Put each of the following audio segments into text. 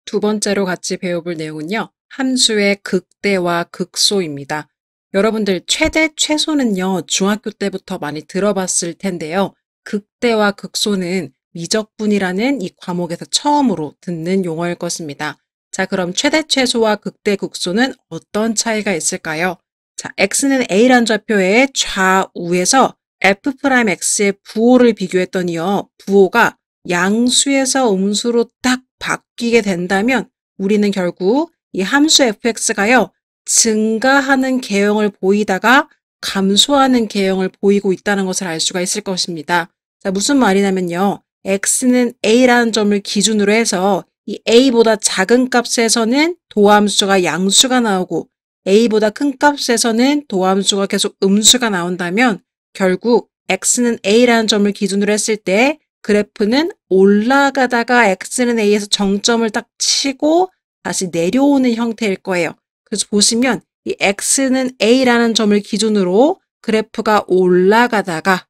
두 번째로 같이 배워볼 내용은요. 함수의 극대와 극소입니다. 여러분들 최대, 최소는요. 중학교 때부터 많이 들어봤을 텐데요. 극대와 극소는 미적분이라는 이 과목에서 처음으로 듣는 용어일 것입니다. 자, 그럼 최대, 최소와 극대, 극소는 어떤 차이가 있을까요? 자, x는 a란 좌표의 좌우에서 f'x의 부호를 비교했더니요. 부호가 양수에서 음수로 딱 바뀌게 된다면 우리는 결국 이 함수 fx가요. 증가하는 개형을 보이다가 감소하는 개형을 보이고 있다는 것을 알 수가 있을 것입니다. 자, 무슨 말이냐면요. x는 a라는 점을 기준으로 해서 이 a보다 작은 값에서는 도함수가 양수가 나오고 a보다 큰 값에서는 도함수가 계속 음수가 나온다면 결국 x는 a라는 점을 기준으로 했을 때 그래프는 올라가다가 x는 a에서 정점을 딱 치고 다시 내려오는 형태일 거예요. 그래서 보시면 이 x는 a라는 점을 기준으로 그래프가 올라가다가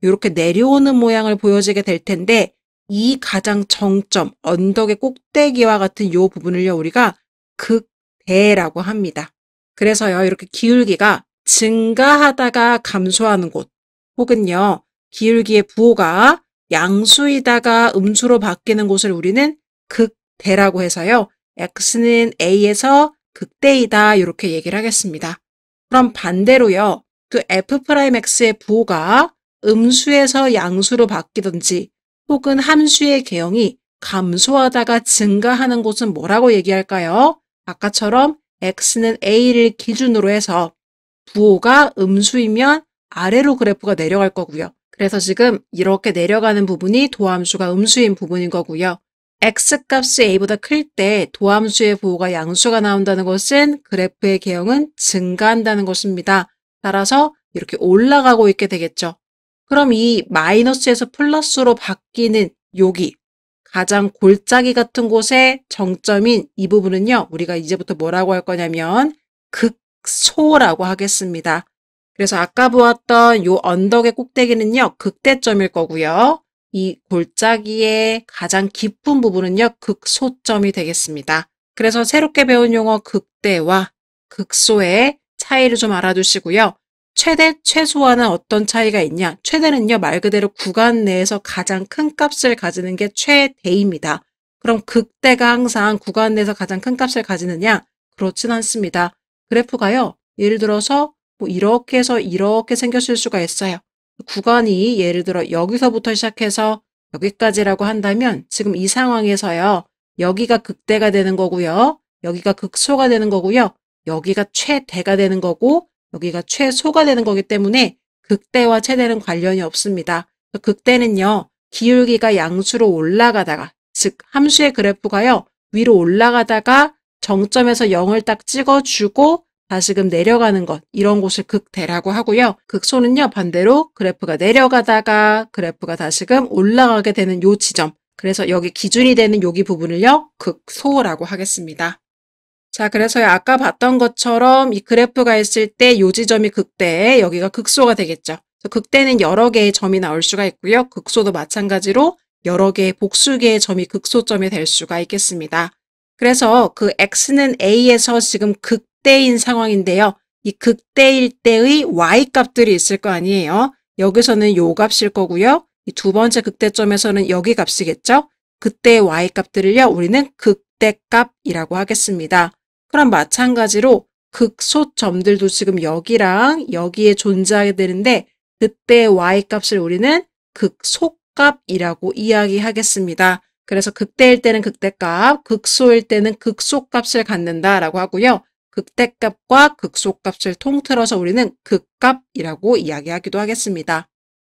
이렇게 내려오는 모양을 보여지게 될 텐데 이 가장 정점, 언덕의 꼭대기와 같은 이 부분을요. 우리가 극대라고 합니다. 그래서요. 이렇게 기울기가 증가하다가 감소하는 곳 혹은요. 기울기의 부호가 양수이다가 음수로 바뀌는 곳을 우리는 극대라고 해서요. x는 a에서 극대이다 이렇게 얘기를 하겠습니다. 그럼 반대로요. 그 f'x의 부호가 음수에서 양수로 바뀌든지 혹은 함수의 개형이 감소하다가 증가하는 곳은 뭐라고 얘기할까요? 아까처럼 x는 a를 기준으로 해서 부호가 음수이면 아래로 그래프가 내려갈 거고요. 그래서 지금 이렇게 내려가는 부분이 도함수가 음수인 부분인 거고요. x값이 a보다 클 때 도함수의 부호가 양수가 나온다는 것은 그래프의 개형은 증가한다는 것입니다. 따라서 이렇게 올라가고 있게 되겠죠. 그럼 이 마이너스에서 플러스로 바뀌는 여기 가장 골짜기 같은 곳의 정점인 이 부분은요. 우리가 이제부터 뭐라고 할 거냐면 극소라고 하겠습니다. 그래서 아까 보았던 요 언덕의 꼭대기는요. 극대점일 거고요. 이 골짜기의 가장 깊은 부분은요. 극소점이 되겠습니다. 그래서 새롭게 배운 용어 극대와 극소의 차이를 좀 알아두시고요. 최대, 최소와는 어떤 차이가 있냐? 최대는요. 말 그대로 구간 내에서 가장 큰 값을 가지는 게 최대입니다. 그럼 극대가 항상 구간 내에서 가장 큰 값을 가지느냐? 그렇진 않습니다. 그래프가요. 예를 들어서 뭐 이렇게 해서 이렇게 생겼을 수가 있어요. 구간이 예를 들어 여기서부터 시작해서 여기까지라고 한다면 지금 이 상황에서요. 여기가 극대가 되는 거고요. 여기가 극소가 되는 거고요. 여기가 최대가 되는 거고 여기가 최소가 되는 거기 때문에 극대와 최대는 관련이 없습니다. 극대는요. 기울기가 양수로 올라가다가 즉 함수의 그래프가요. 위로 올라가다가 정점에서 0을 딱 찍어주고 다시금 내려가는 것 이런 곳을 극대라고 하고요. 극소는요. 반대로 그래프가 내려가다가 그래프가 다시금 올라가게 되는 요 지점 그래서 여기 기준이 되는 여기 부분을요. 극소라고 하겠습니다. 자, 그래서요. 아까 봤던 것처럼 이 그래프가 있을 때 요 지점이 극대, 여기가 극소가 되겠죠. 극대는 여러 개의 점이 나올 수가 있고요. 극소도 마찬가지로 여러 개의 복수 개의 점이 극소점이 될 수가 있겠습니다. 그래서 그 x는 a에서 지금 극대인 상황인데요. 이 극대일 때의 y값들이 있을 거 아니에요. 여기서는 요 값일 거고요. 이 두 번째 극대점에서는 여기 값이겠죠. 그때의 y값들을요. 우리는 극대값이라고 하겠습니다. 그럼 마찬가지로 극소점들도 지금 여기랑 여기에 존재하게 되는데 그때의 y값을 우리는 극소값이라고 이야기하겠습니다. 그래서 극대일 때는 극대값, 극소일 때는 극소값을 갖는다라고 하고요. 극대값과 극소값을 통틀어서 우리는 극값이라고 이야기하기도 하겠습니다.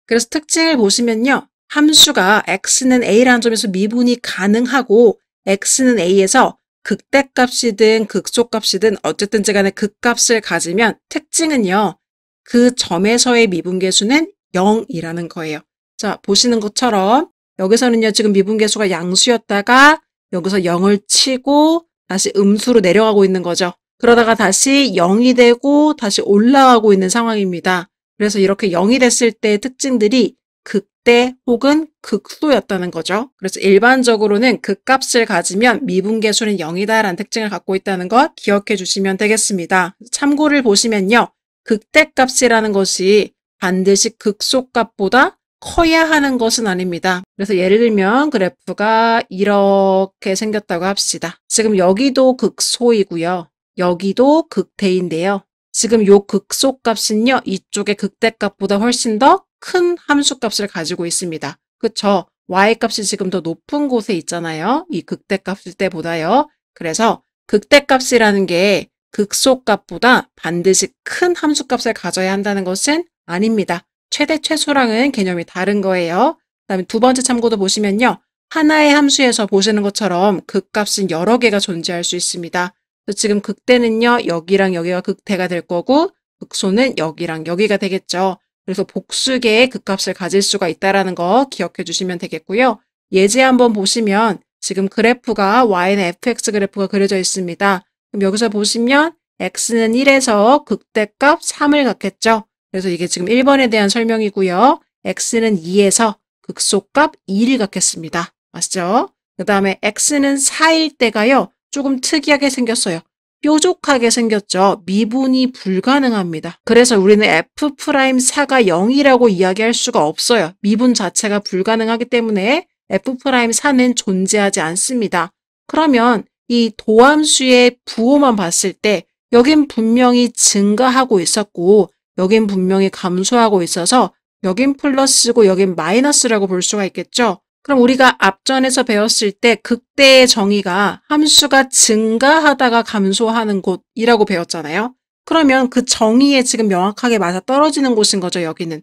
그래서 특징을 보시면요. 함수가 x는 a라는 점에서 미분이 가능하고 x는 a에서 극대값이든 극소값이든 어쨌든 간에 극값을 가지면 특징은요. 그 점에서의 미분계수는 0이라는 거예요. 자, 보시는 것처럼 여기서는요. 지금 미분계수가 양수였다가 여기서 0을 치고 다시 음수로 내려가고 있는 거죠. 그러다가 다시 0이 되고 다시 올라가고 있는 상황입니다. 그래서 이렇게 0이 됐을 때의 특징들이 극 극대 혹은 극소였다는 거죠. 그래서 일반적으로는 극값을 가지면 미분계수는 0이다라는 특징을 갖고 있다는 것 기억해 주시면 되겠습니다. 참고를 보시면요. 극대값이라는 것이 반드시 극소값보다 커야 하는 것은 아닙니다. 그래서 예를 들면 그래프가 이렇게 생겼다고 합시다. 지금 여기도 극소이고요. 여기도 극대인데요. 지금 요 극소값은요. 이쪽의 극대값보다 훨씬 더 큰 함수값을 가지고 있습니다. 그쵸? y값이 지금 더 높은 곳에 있잖아요. 이 극대값일 때보다요. 그래서 극대값이라는 게 극소값보다 반드시 큰 함수값을 가져야 한다는 것은 아닙니다. 최대 최소랑은 개념이 다른 거예요. 그다음에 두 번째 참고도 보시면요. 하나의 함수에서 보시는 것처럼 극값은 여러 개가 존재할 수 있습니다. 그래서 지금 극대는요. 여기랑 여기가 극대가 될 거고 극소는 여기랑 여기가 되겠죠. 그래서 복수개의 극값을 가질 수가 있다는 거 기억해 주시면 되겠고요. 예제 한번 보시면 지금 그래프가 y는 fx 그래프가 그려져 있습니다. 그럼 여기서 보시면 x는 1에서 극대값 3을 갖겠죠. 그래서 이게 지금 1번에 대한 설명이고요. x는 2에서 극소값 2를 갖겠습니다. 맞죠? 그 다음에 x는 4일 때가요. 조금 특이하게 생겼어요. 뾰족하게 생겼죠. 미분이 불가능합니다. 그래서 우리는 f'4가 0이라고 이야기할 수가 없어요. 미분 자체가 불가능하기 때문에 f'4는 존재하지 않습니다. 그러면 이 도함수의 부호만 봤을 때 여긴 분명히 증가하고 있었고 여긴 분명히 감소하고 있어서 여긴 플러스고 여긴 마이너스라고 볼 수가 있겠죠. 그럼 우리가 앞전에서 배웠을 때 극대의 정의가 함수가 증가하다가 감소하는 곳이라고 배웠잖아요. 그러면 그 정의에 지금 명확하게 맞아떨어지는 곳인 거죠, 여기는.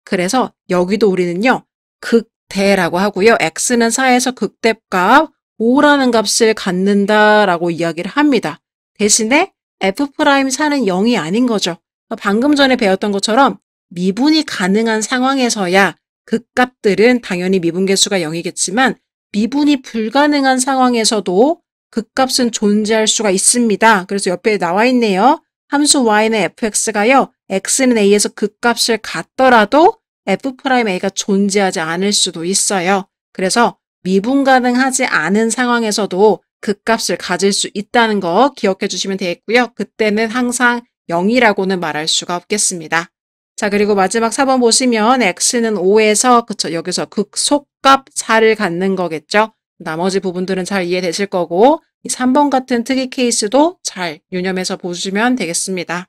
그래서 여기도 우리는요. 극대라고 하고요. x는 4에서 극대값 5라는 값을 갖는다라고 이야기를 합니다. 대신에 f'4는 0이 아닌 거죠. 방금 전에 배웠던 것처럼 미분이 가능한 상황에서야 극값들은 당연히 미분계수가 0이겠지만 미분이 불가능한 상황에서도 극값은 존재할 수가 있습니다. 그래서 옆에 나와 있네요. 함수 y는 fx가요. x는 a에서 극값을 갖더라도 f'a가 존재하지 않을 수도 있어요. 그래서 미분 가능하지 않은 상황에서도 극값을 가질 수 있다는 거 기억해 주시면 되겠고요. 그때는 항상 0이라고는 말할 수가 없겠습니다. 자, 그리고 마지막 4번 보시면 x는 5에서 그쵸 여기서 극소값 4를 갖는 거겠죠. 나머지 부분들은 잘 이해되실 거고 이 3번 같은 특이 케이스도 잘 유념해서 보시면 되겠습니다.